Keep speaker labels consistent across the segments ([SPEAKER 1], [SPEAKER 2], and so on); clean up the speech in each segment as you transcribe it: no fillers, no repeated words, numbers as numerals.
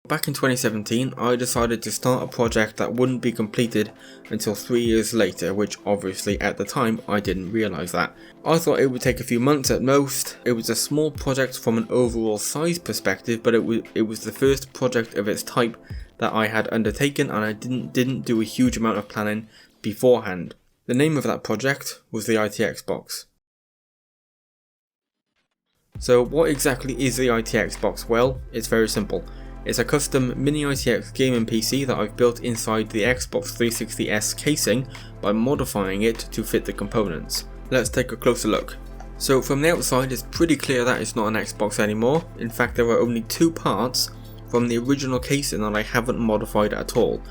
[SPEAKER 1] Back in 2017, I decided to start a project that wouldn't be completed until 3 years later, which obviously at the time I didn't realise that. I thought it would take a few months at most. It was a small project from an overall size perspective, but it was the first project of its type that I had undertaken, and I didn't do a huge amount of planning beforehand. The name of that project was the ITX-BOX. So what exactly is the ITX-BOX? Well, it's very simple. It's a custom mini ITX gaming PC that I've built inside the Xbox 360S casing by modifying it to fit the components. Let's take a closer look. So from the outside it's pretty clear that it's not an Xbox anymore. In fact, there are only two parts from the original casing that I haven't modified at all.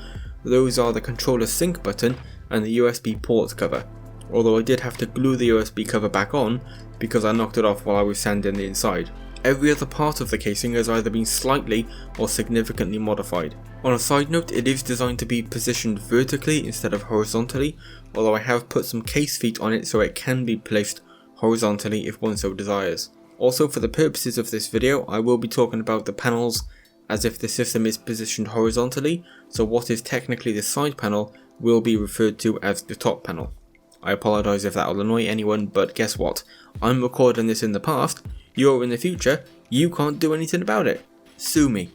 [SPEAKER 1] Those are the controller sync button and the USB port cover. Although I did have to glue the USB cover back on because I knocked it off while I was sanding the inside. Every other part of the casing has either been slightly or significantly modified. On a side note, it is designed to be positioned vertically instead of horizontally, although I have put some case feet on it so it can be placed horizontally if one so desires. Also, for the purposes of this video, I will be talking about the panels as if the system is positioned horizontally, so what is technically the side panel will be referred to as the top panel. I apologise if that will annoy anyone, but guess what? I'm recording this in the past, you're in the future, you can't do anything about it. Sue me.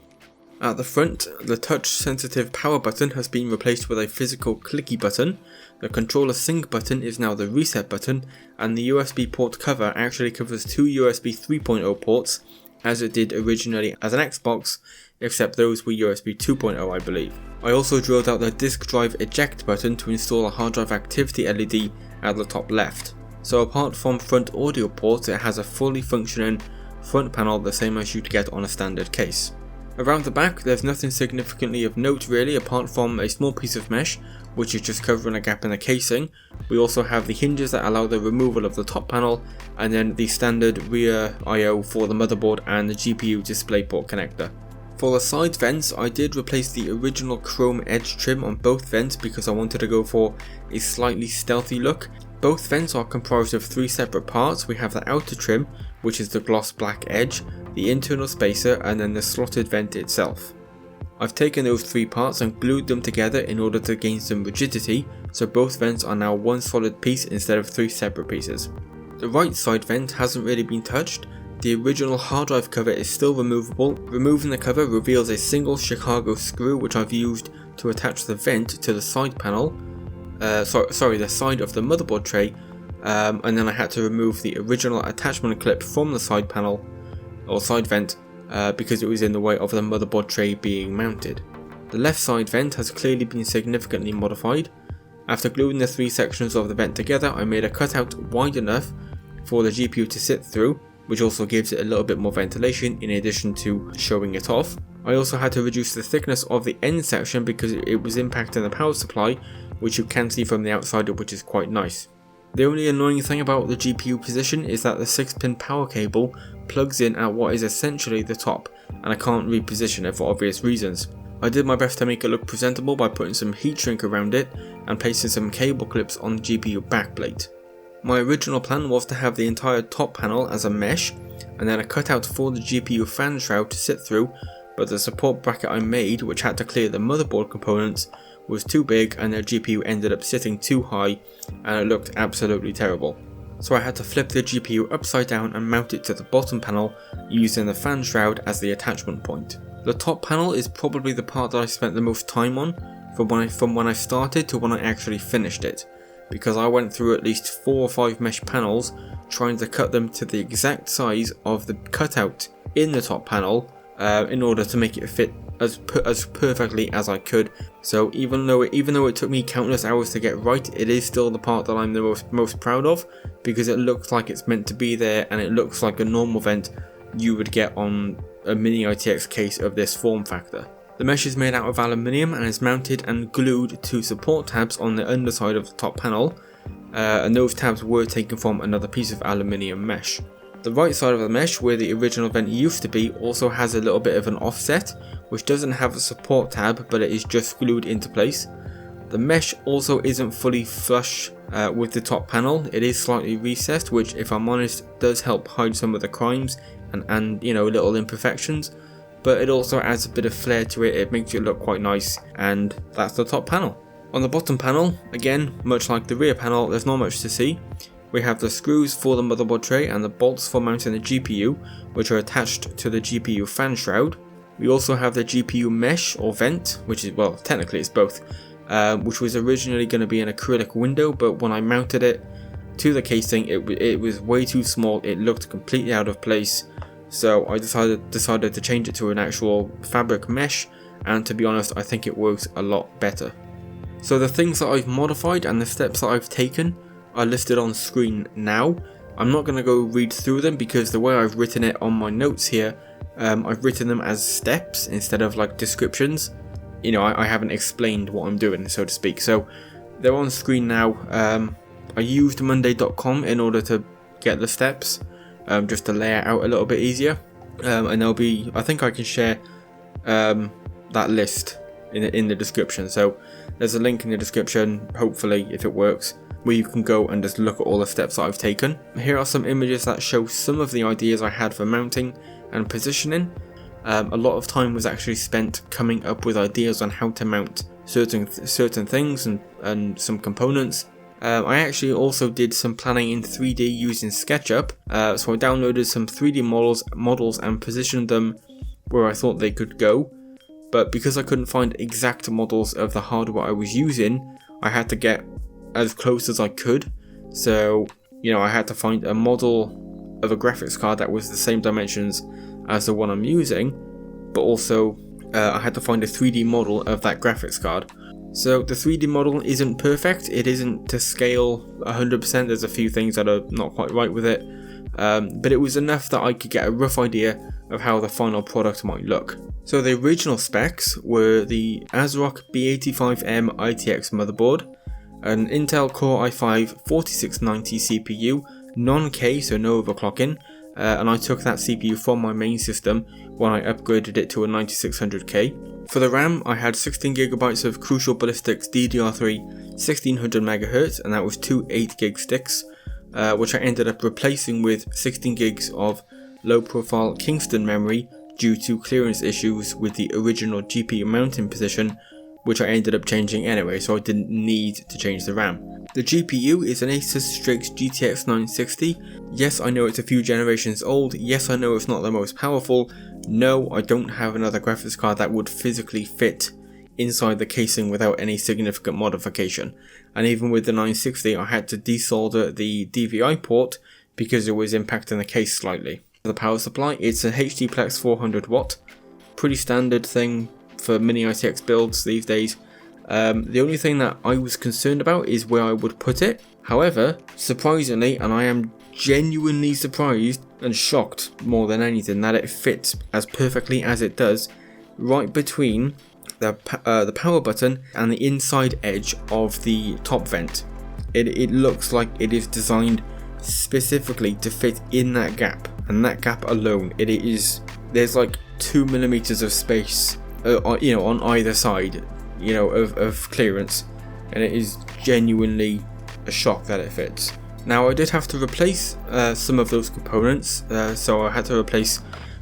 [SPEAKER 1] At the front, the touch sensitive power button has been replaced with a physical clicky button, the controller sync button is now the reset button, and the USB port cover actually covers two USB 3.0 ports as it did originally as an Xbox, except those were USB 2.0 I believe. I also drilled out the disk drive eject button to install a hard drive activity LED at the top left. So apart from front audio ports, it has a fully functioning front panel the same as you'd get on a standard case. Around the back there's nothing significantly of note really, apart from a small piece of mesh which is just covering a gap in the casing. We also have the hinges that allow the removal of the top panel, and then the standard rear I/O for the motherboard and the GPU DisplayPort connector. For the side vents, I did replace the original chrome edge trim on both vents because I wanted to go for a slightly stealthy look. Both vents are comprised of three separate parts. We have the outer trim, which is the gloss black edge, the internal spacer, and then the slotted vent itself. I've taken those three parts and glued them together in order to gain some rigidity, so both vents are now one solid piece instead of three separate pieces. The right side vent hasn't really been touched. The original hard drive cover is still removable. Removing the cover reveals a single Chicago screw which I've used to attach the vent to the side panel, the side of the motherboard tray, and then I had to remove the original attachment clip from the side panel or side vent because it was in the way of the motherboard tray being mounted. The left side vent has clearly been significantly modified. After gluing the three sections of the vent together, I made a cutout wide enough for the GPU to sit through, which also gives it a little bit more ventilation in addition to showing it off. I also had to reduce the thickness of the end section because it was impacting the power supply, which you can see from the outside, which is quite nice. The only annoying thing about the GPU position is that the 6-pin power cable plugs in at what is essentially the top, and I can't reposition it for obvious reasons. I did my best to make it look presentable by putting some heat shrink around it and placing some cable clips on the GPU backplate. My original plan was to have the entire top panel as a mesh and then a cutout for the GPU fan shroud to sit through, but the support bracket I made, which had to clear the motherboard components, was too big and the GPU ended up sitting too high and it looked absolutely terrible. So I had to flip the GPU upside down and mount it to the bottom panel using the fan shroud as the attachment point. The top panel is probably the part that I spent the most time on from when I started to when I actually finished it, because I went through at least 4 or 5 mesh panels trying to cut them to the exact size of the cutout in the top panel in order to make it fit as perfectly as I could. So even though it took me countless hours to get right, it is still the part that I'm the most proud of, because it looks like it's meant to be there and it looks like a normal vent you would get on a mini ITX case of this form factor. The mesh is made out of aluminium and is mounted and glued to support tabs on the underside of the top panel, and those tabs were taken from another piece of aluminium mesh. The right side of the mesh, where the original vent used to be, also has a little bit of an offset, which doesn't have a support tab, but it is just glued into place. The mesh also isn't fully flush with the top panel. It is slightly recessed, which, if I'm honest, does help hide some of the crimes and little imperfections. but it also adds a bit of flair to it. It makes it look quite nice, and that's the top panel. On the bottom panel, again, much like the rear panel, there's not much to see. We have the screws for the motherboard tray and the bolts for mounting the GPU, which are attached to the GPU fan shroud. We also have the GPU mesh or vent, which is, well, technically it's both, which was originally going to be an acrylic window, but when I mounted it to the casing, it was way too small. It looked completely out of place, so I decided to change it to an actual fabric mesh, and to be honest, I think it works a lot better. So the things that I've modified and the steps that I've taken are listed on screen now. I'm not going to go read through them because the way I've written it on my notes here, I've written them as steps instead of like descriptions. You know, I haven't explained what I'm doing, so to speak. So they're on screen now. I used monday.com in order to get the steps, just to lay it out a little bit easier. And there'll be, I think I can share that list in the description. So there's a link in the description, hopefully if it works, where you can go and just look at all the steps that I've taken. Here are some images that show some of the ideas I had for mounting and positioning. A lot of time was actually spent coming up with ideas on how to mount certain things and some components. I actually also did some planning in 3D using SketchUp, so I downloaded some 3D models and positioned them where I thought they could go. But because I couldn't find exact models of the hardware I was using, I had to get as close as I could. So, you know, I had to find a model of a graphics card that was the same dimensions as the one I'm using, but also I had to find a 3D model of that graphics card. So the 3D model isn't perfect, it isn't to scale 100%, there's a few things that are not quite right with it, but it was enough that I could get a rough idea of how the final product might look. So the original specs were the ASRock B85M ITX motherboard, an Intel Core i5 4690 CPU, non-K, so no overclocking, and I took that CPU from my main system when I upgraded it to a 9600K. For the RAM, I had 16GB of Crucial Ballistics DDR3 1600MHz, and that was two 8GB sticks, which I ended up replacing with 16GB of low-profile Kingston memory due to clearance issues with the original GPU mounting position, which I ended up changing anyway, so I didn't need to change the RAM. The GPU is an Asus Strix GTX 960. Yes, I know it's a few generations old. Yes, I know it's not the most powerful. No, I don't have another graphics card that would physically fit inside the casing without any significant modification. And even with the 960, I had to desolder the DVI port because it was impacting the case slightly. The power supply, it's a HDPlex 400 watt. Pretty standard thing for mini ITX builds these days. The only thing that I was concerned about is where I would put it. However, surprisingly, and I am genuinely surprised and shocked more than anything, that it fits as perfectly as it does right between the power button and the inside edge of the top vent. It looks like it is designed specifically to fit in that gap, and that gap alone, there's like 2mm of space on either side, of clearance, and it is genuinely a shock that it fits. Now I did have to replace some of those components, so I had to replace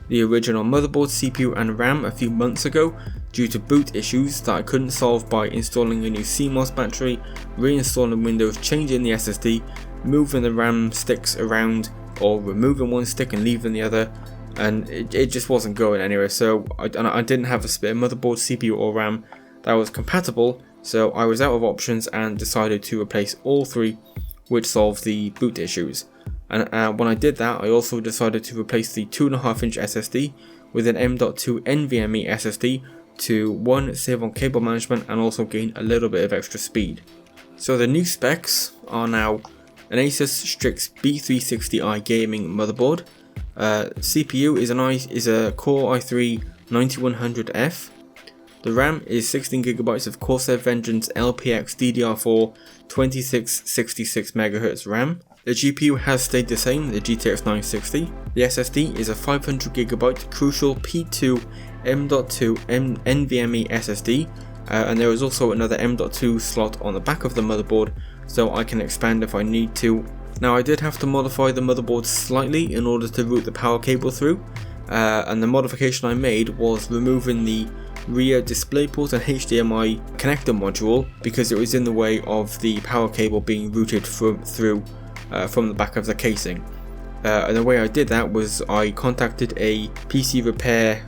[SPEAKER 1] the original motherboard, CPU and RAM a few months ago due to boot issues that I couldn't solve by installing a new CMOS battery, reinstalling Windows, changing the SSD, moving the RAM sticks around, or removing one stick and leaving the other, and it just wasn't going anywhere. So I didn't have a spare motherboard, CPU or RAM that was compatible, so I was out of options and decided to replace all three, which solved the boot issues. And when I did that, I also decided to replace the 2.5-inch SSD with an M.2 NVMe SSD to save on cable management and also gain a little bit of extra speed. So the new specs are now an Asus Strix B360i gaming motherboard. CPU is a Core i3 9100F. The RAM is 16GB of Corsair Vengeance LPX DDR4 2666MHz RAM. The GPU has stayed the same, the GTX 960. The SSD is a 500GB Crucial P2 M.2 NVMe SSD, and there is also another M.2 slot on the back of the motherboard, so I can expand if I need to. Now I did have to modify the motherboard slightly in order to route the power cable through. and the modification I made was removing the rear DisplayPort and HDMI connector module because it was in the way of the power cable being routed from the back of the casing. And the way I did that was I contacted a PC repair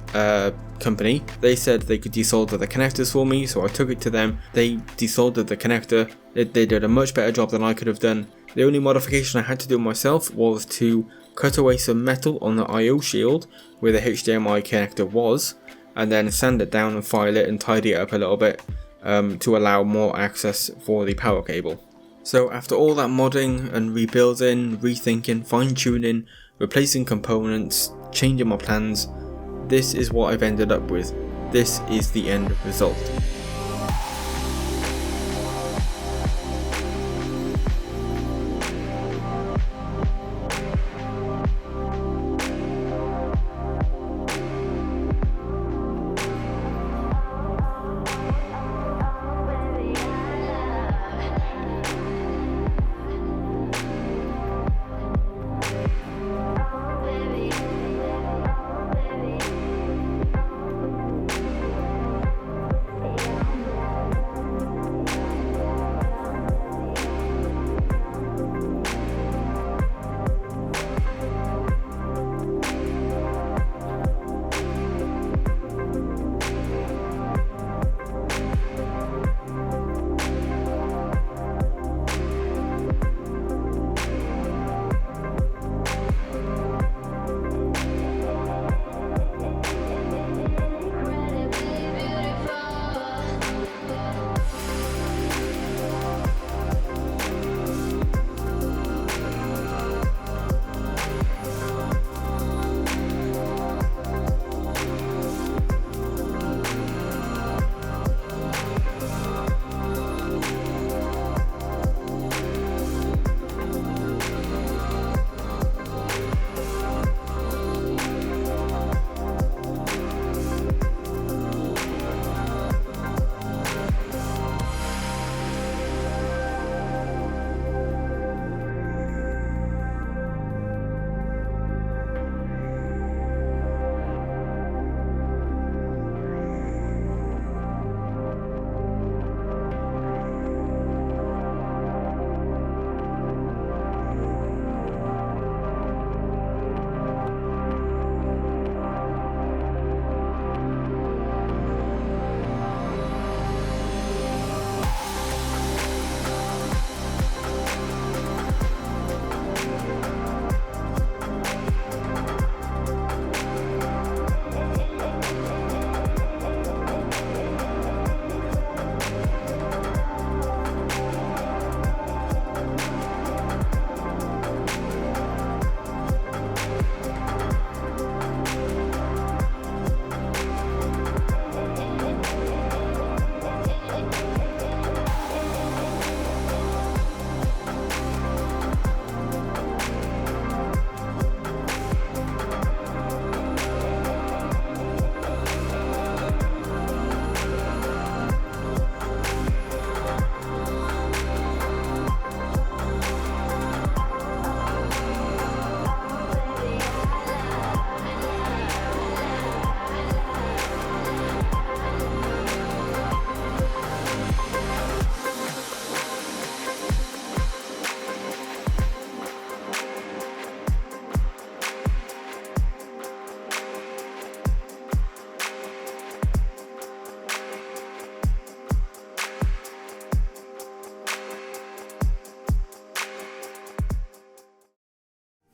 [SPEAKER 1] company. They said they could desolder the connectors for me, so I took it to them. They desoldered the connector. They did a much better job than I could have done. The only modification I had to do myself was to cut away some metal on the I/O shield where the HDMI connector was, and then sand it down and file it and tidy it up a little bit to allow more access for the power cable. So after all that modding and rebuilding, rethinking, fine-tuning, replacing components, changing my plans, this is what I've ended up with. This is the end result.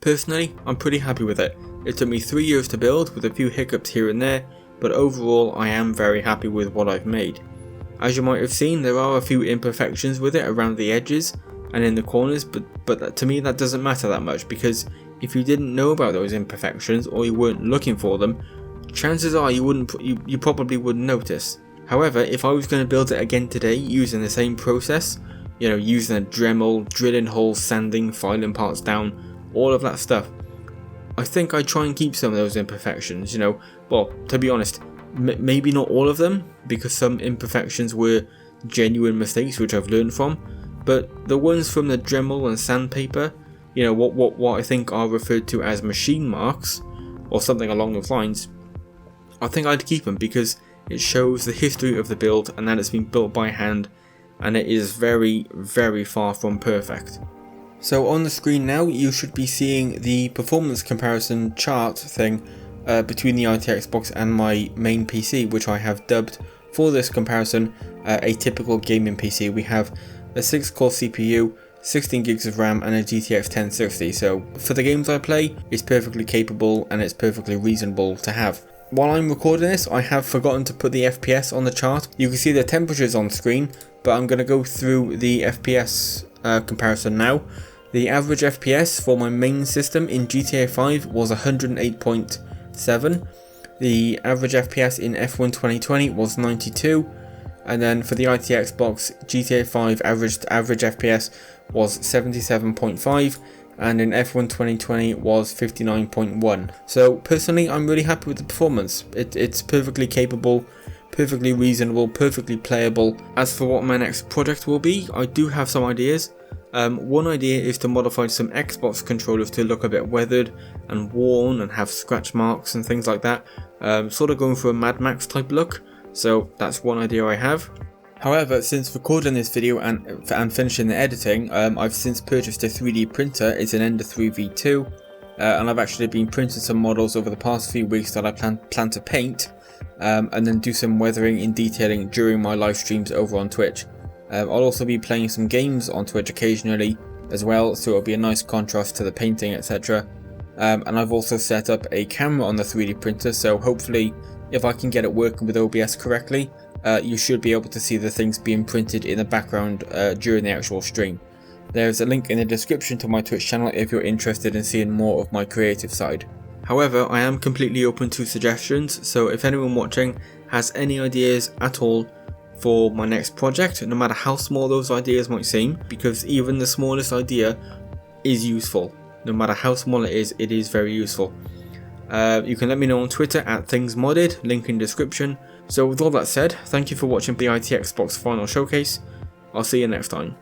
[SPEAKER 1] Personally, I'm pretty happy with it. It took me 3 years to build with a few hiccups here and there, but overall I am very happy with what I've made. As you might have seen, there are a few imperfections with it around the edges and in the corners, but to me that doesn't matter that much, because if you didn't know about those imperfections or you weren't looking for them, chances are you probably wouldn't notice. However, if I was going to build it again today using the same process, using a Dremel, drilling holes, sanding, filing parts down, all of that stuff, I think I'd try and keep some of those imperfections, well, to be honest, maybe not all of them, because some imperfections were genuine mistakes which I've learned from, but the ones from the Dremel and sandpaper, what I think are referred to as machine marks, or something along those lines, I think I'd keep them because it shows the history of the build and that it's been built by hand, and it is very, very far from perfect. So on the screen now you should be seeing the performance comparison chart thing between the ITX-BOX and my main PC, which I have dubbed for this comparison a typical gaming PC. We have a 6-core CPU, 16 gigs of RAM and a GTX 1060, so for the games I play it's perfectly capable and it's perfectly reasonable to have. While I'm recording this, I have forgotten to put the FPS on the chart. You can see the temperatures on screen, but I'm going to go through the FPS comparison now. The average FPS for my main system in GTA 5 was 108.7. The average FPS in F1 2020 was 92. And then for the ITX-BOX, GTA 5 average FPS was 77.5. And in F1 2020 was 59.1. So personally, I'm really happy with the performance. It's perfectly capable, perfectly reasonable, perfectly playable. As for what my next project will be, I do have some ideas. One idea is to modify some Xbox controllers to look a bit weathered and worn and have scratch marks and things like that. Sort of going for a Mad Max type look. So that's one idea I have. However, since recording this video and finishing the editing, I've since purchased a 3D printer. It's an Ender 3 V2, and I've actually been printing some models over the past few weeks that I plan to paint, and then do some weathering and detailing during my live streams over on Twitch. I'll also be playing some games on Twitch occasionally as well, so it'll be a nice contrast to the painting, etc. And I've also set up a camera on the 3D printer, so hopefully if I can get it working with OBS correctly, you should be able to see the things being printed in the background during the actual stream. There's a link in the description to my Twitch channel if you're interested in seeing more of my creative side. However, I am completely open to suggestions, so if anyone watching has any ideas at all for my next project, no matter how small those ideas might seem, because even the smallest idea is useful. No matter how small it is very useful. You can let me know on Twitter at thingsmodded, link in description. So with all that said, thank you for watching the ITX-BOX final showcase. I'll see you next time.